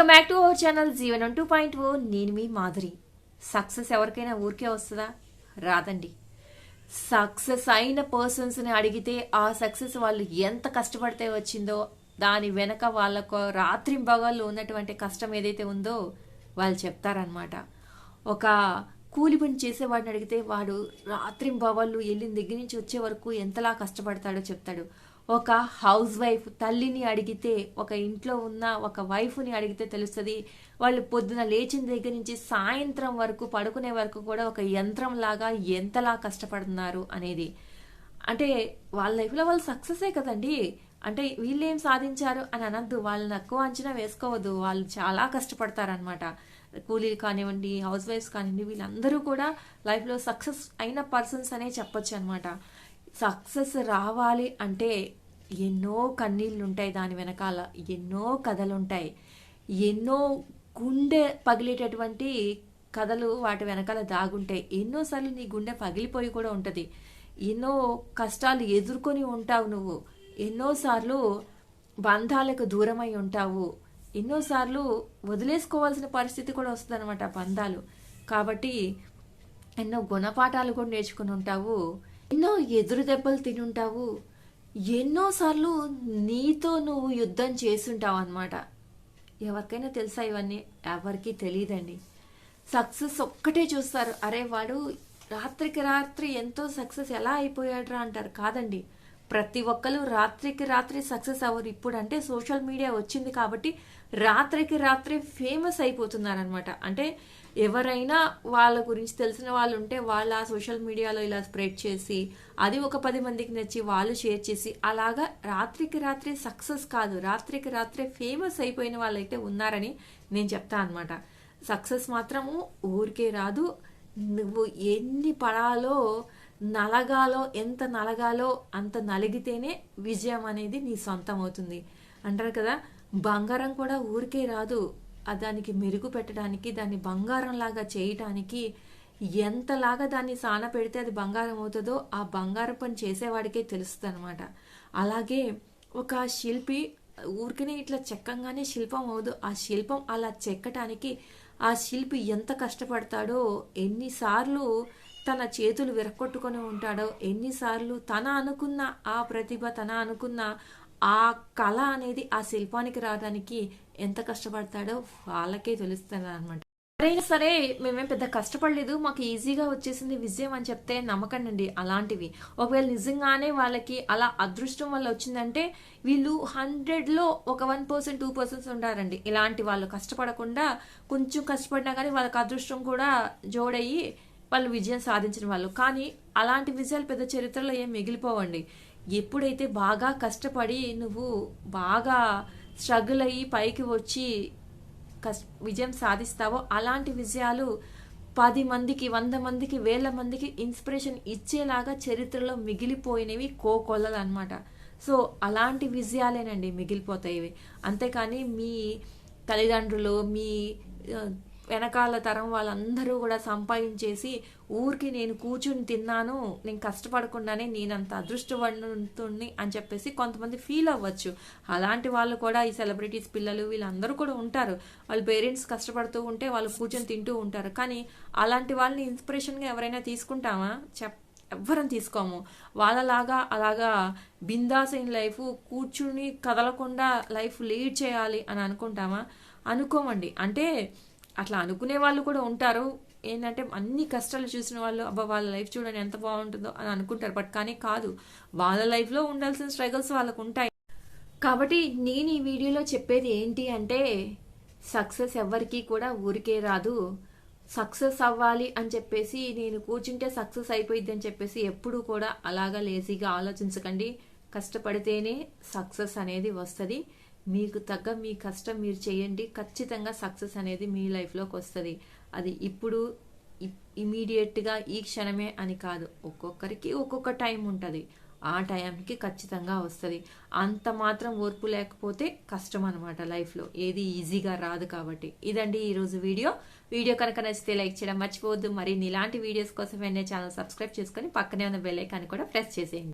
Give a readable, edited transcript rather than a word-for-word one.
Welcome back to our channel జీవనం 2.0. నేను మీ Madhuri. Success ఎవరికైనా ఊరికే వస్తుందా? రాదండి. సక్సెస్ అయిన పర్సన్స్ని అడిగితే ఆ సక్సెస్ వాళ్ళు ఎంత కష్టపడితే వచ్చిందో దాని వెనక వాళ్ళకు రాత్రింబగళ్ళు ఉన్నటువంటి కష్టం ఏదైతే ఉందో వాళ్ళు చెప్తారనమాట. ఒక కూలి పని చేసేవాడిని అడిగితే వాడు రాత్రింబవళ్ళు వెళ్ళిన దగ్గర నుంచి వచ్చే వరకు ఎంతలా కష్టపడతాడో చెప్తాడు. ఒక హౌస్ వైఫ్ తల్లిని అడిగితే, ఒక ఇంట్లో ఉన్న ఒక వైఫ్ని అడిగితే తెలుస్తుంది వాళ్ళు పొద్దున లేచిన దగ్గర నుంచి సాయంత్రం వరకు పడుకునే వరకు కూడా ఒక యంత్రం లాగా ఎంతలా కష్టపడుతున్నారు అనేది. అంటే వాళ్ళ లైఫ్లో వాళ్ళు సక్సెసే కదండి. అంటే వీళ్ళు ఏం సాధించారు అని అనద్దు, వాళ్ళని తక్కువ అంచనా వేసుకోవద్దు. వాళ్ళు చాలా కష్టపడతారనమాట. కూలీలు కానివ్వండి, హౌస్ వైఫ్స్ కానివ్వండి, వీళ్ళందరూ కూడా లైఫ్లో సక్సెస్ అయిన పర్సన్స్ అనే చెప్పొచ్చు అనమాట. సక్సెస్ రావాలి అంటే ఎన్నో కన్నీళ్ళు ఉంటాయి, దాని వెనకాల ఎన్నో కథలు ఉంటాయి, ఎన్నో గుండె పగిలేటటువంటి కథలు వాటి వెనకాల దాగుంటాయి. ఎన్నోసార్లు నీ గుండె పగిలిపోయి కూడా ఉంటుంది. ఎన్నో కష్టాలు ఎదుర్కొని ఉంటావు నువ్వు. ఎన్నోసార్లు బంధాలకు దూరమై ఉంటావు. ఎన్నోసార్లు వదిలేసుకోవాల్సిన పరిస్థితి కూడా వస్తుంది అనమాట బంధాలు. కాబట్టి ఎన్నో గుణపాఠాలు కూడా నేర్చుకుని ఉంటావు. ఎన్నో ఎదురు దెబ్బలు తిని ఉంటావు. ఎన్నోసార్లు నీతో నువ్వు యుద్ధం చేసుంటావు అనమాట. ఎవరికైనా తెలుసా ఇవన్నీ? ఎవరికి తెలియదండి. సక్సెస్ ఒక్కటే చూస్తారు, అరే వాడు రాత్రికి రాత్రి ఎంతో సక్సెస్ ఎలా అయిపోయాడ్రా అంటారు. కాదండి, ప్రతి ఒక్కరు రాత్రికి రాత్రి సక్సెస్ అవ్వరు. ఇప్పుడు అంటే సోషల్ మీడియా వచ్చింది కాబట్టి రాత్రికి రాత్రి ఫేమస్ అయిపోతున్నారనమాట. అంటే ఎవరైనా వాళ్ళ గురించి తెలిసిన వాళ్ళు ఉంటే వాళ్ళు ఆ సోషల్ మీడియాలో ఇలా స్ప్రెడ్ చేసి అది ఒక 10 మందికి నచ్చి వాళ్ళు షేర్ చేసి అలాగా రాత్రికి రాత్రి సక్సెస్ కాదు, రాత్రికి రాత్రే ఫేమస్ అయిపోయిన వాళ్ళైతే ఉన్నారని నేను చెప్తా అనమాట. సక్సెస్ మాత్రము ఊరికే రాదు. నువ్వు ఎన్ని పడాలో నలగాలో, ఎంత నలగాలో అంత నలిగితేనే విజయం అనేది నీ సొంతం అవుతుంది అంటారు కదా. బంగారం కూడా ఊరికే రాదు. దానికి మెరుగు పెట్టడానికి, దాన్ని బంగారం లాగా చేయటానికి ఎంతలాగా దాన్ని సాన పెడితే అది బంగారం అవుతుందో ఆ బంగారం పని చేసేవాడికే తెలుస్తుంది అనమాట. అలాగే ఒక శిల్పి ఊరికనే ఇట్లా చెక్కంగానే శిల్పం అవదు. ఆ శిల్పం అలా చెక్కటానికి ఆ శిల్పి ఎంత కష్టపడతాడో, ఎన్నిసార్లు తన చేతులు విరక్కొట్టుకొని ఉంటాడో, ఎన్నిసార్లు తన అనుకున్న ఆ ప్రతిభ, తన అనుకున్న ఆ కళ అనేది ఆ శిల్పానికి రావడానికి ఎంత కష్టపడతాడో వాళ్ళకే తెలుస్తుంది అనమాట. ఎవరైనా సరే మేమేం పెద్ద కష్టపడలేదు, మాకు ఈజీగా వచ్చేసింది విజయం అని చెప్తే నమ్మకండి అలాంటివి. ఒకవేళ నిజంగానే వాళ్ళకి అలా అదృష్టం వల్ల వచ్చిందంటే వీళ్ళు 100లో ఒక 1%, 2% ఉంటారండి ఇలాంటి వాళ్ళు. కష్టపడకుండా కొంచెం కష్టపడినా కానీ వాళ్ళకి అదృష్టం కూడా జోడయ్యి వాళ్ళు విజయం సాధించిన వాళ్ళు. కానీ అలాంటి విజయాలు పెద్ద చరిత్రలో ఏం మిగిలిపోవండి. ఎప్పుడైతే బాగా కష్టపడి నువ్వు బాగా స్ట్రగుల్ అయ్యి పైకి వచ్చి విజయం సాధిస్తావో అలాంటి విజయాలు 10 మందికి, 100 మందికి, 1000 మందికి ఇన్స్పిరేషన్ ఇచ్చేలాగా చరిత్రలో మిగిలిపోయినవి కోకొల్లలు అనమాట. సో అలాంటి విజయాలేనండి మిగిలిపోతాయి. అంతేకాని మీ తల్లిదండ్రులు, మీ వెనకాల తరం వాళ్ళందరూ కూడా సంపాదించేసి ఊరికి నేను కూర్చుని తిన్నాను, నేను కష్టపడకుండానే నేనంత అదృష్టవంతుణ్ణి అని చెప్పేసి కొంతమంది ఫీల్ అవ్వచ్చు. అలాంటి వాళ్ళు కూడా ఈ సెలబ్రిటీస్ పిల్లలు వీళ్ళందరూ కూడా ఉంటారు. వాళ్ళ పేరెంట్స్ కష్టపడుతూ ఉంటే వాళ్ళు కూర్చొని తింటూ ఉంటారు. కానీ అలాంటి వాళ్ళని ఇన్స్పిరేషన్గా ఎవరైనా తీసుకుంటామా? ఎవ్వరం తీసుకోము. వాళ్ళలాగా అలాగా బిందాస్ ఇన్ లైఫ్ కూర్చుని కదలకుండా లైఫ్ లీడ్ చేయాలి అని అనుకుంటామా? అనుకోమండి. అంటే అట్లా అనుకునే వాళ్ళు కూడా ఉంటారు. ఏంటంటే అన్ని కష్టాలు చూసిన వాళ్ళు అబ్బా వాళ్ళ లైఫ్ చూడండి ఎంత బాగుంటుందో అని అనుకుంటారు. బట్ కానీ కాదు, వాళ్ళ లైఫ్లో ఉండాల్సిన స్ట్రగల్స్ వాళ్ళకు ఉంటాయి. కాబట్టి నేను ఈ వీడియోలో చెప్పేది ఏంటి అంటే సక్సెస్ ఎవరికి కూడా ఊరికే రాదు. సక్సెస్ అవ్వాలి అని చెప్పేసి నేను కూర్చుంటే సక్సెస్ అయిపోయింది అని చెప్పేసి ఎప్పుడు కూడా అలాగా లేజీగా ఆలోచించకండి. కష్టపడితేనే సక్సెస్ అనేది వస్తుంది. మీకు తగ్గ మీ కష్టం మీరు చేయండి, ఖచ్చితంగా సక్సెస్ అనేది మీ లైఫ్లోకి వస్తుంది. అది ఇప్పుడు ఇమీడియట్గా ఈ క్షణమే అని కాదు, ఒక్కొక్కరికి ఒక్కొక్క టైం ఉంటుంది. ఆ టైంకి ఖచ్చితంగా వస్తుంది. అంత మాత్రం ఓర్పు లేకపోతే కష్టం అనమాట లైఫ్లో. ఏది ఈజీగా రాదు. కాబట్టి ఇదండి ఈరోజు వీడియో కనుక నచ్చితే లైక్ చేయడం మర్చిపోవద్దు. మరి ఇలాంటి వీడియోస్ కోసం వెంటనే ఛానల్ సబ్స్క్రైబ్ చేసుకొని పక్కనే ఉన్న బెల్ ఐకాన్ కూడా ప్రెస్ చేసేయండి.